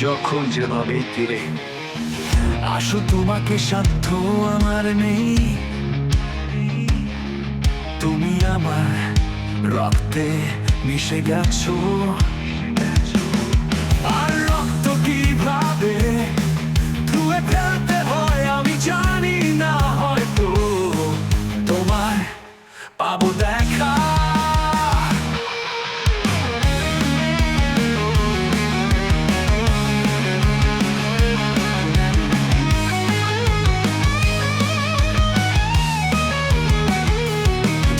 যখন যেভাবে তীরে আসো, তোমাকে সাধ্য আমার নেই। তুমি আমার রক্তে মিশে গেছো, আর রক্ত কিভাবে ধুয়ে ফেলতে হয় আমি জানি না। হয়তো তোমার পাবো দেখা।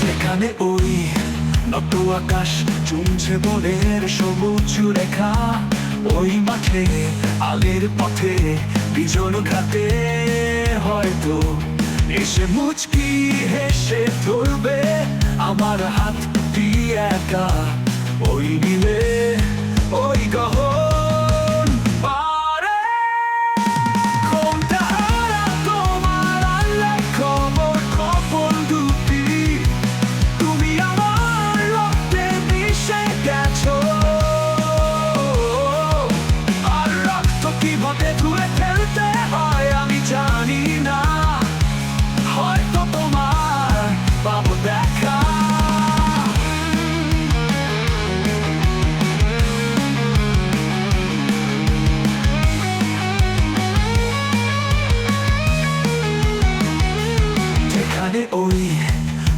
যেখানে ওই নত আকাশ চুমছে বনের সবুজ রেখা, ওই মাঠে আলের পথে বিজন ঘাটে হয়তো এসে মুচকি হেসে ধরবে আমার হাত দিয়ে একা। ওই নীলে ওই গহন পারে কোনটা হারা তোমার আল্লাহ খবর কখন দুটি। তুমি আমার রক্তে মিশে গেছো, আর রক্ত কিভাবে ধুয়ে ফেলতে হয় আমি জানি না। হয়তো তোমার পাবো দেখা। যেখানে ওই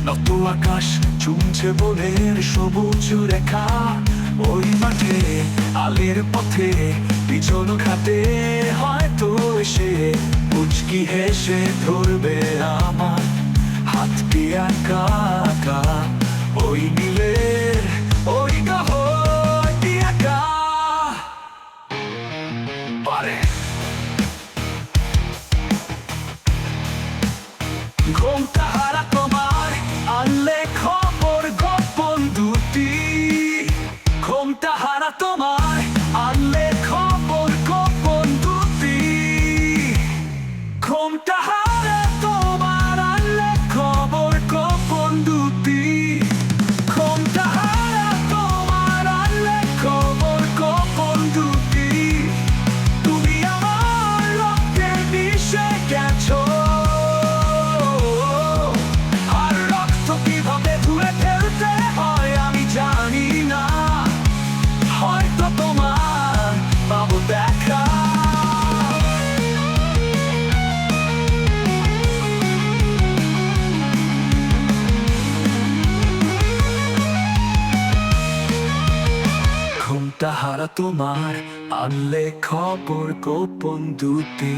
নত আকাশ চুমছে বনের সবুজ রেখা, ওই মাঠে আলের পথে পিছন ঘাটে হয়তো এসে মুচকি হেসে ধরবে আমার হাতটি একা একা। ওই নীলের ওই গহনটি একা পারে ঘুমটা হারা তোমার আনলে খবর গোপন দুটি। ঘুমটা হারা তোমার আনলে খবর গোপন দুটি। ঘুমটা হারা তোমার আনলে খবর গোপন দুটি। ঘুমটা হারা তোমার আনলে খবর গোপন দুটি। তুমি আমার রক্তে মিশে গেছো, আর রক্ত কিভাবে ধুয়ে ফেলতে হয় আমি জানি না। হয়তো তোমার পাবো দেখা। ঘুমটা হারা তোমার আনলে খবর গোপন দুটি।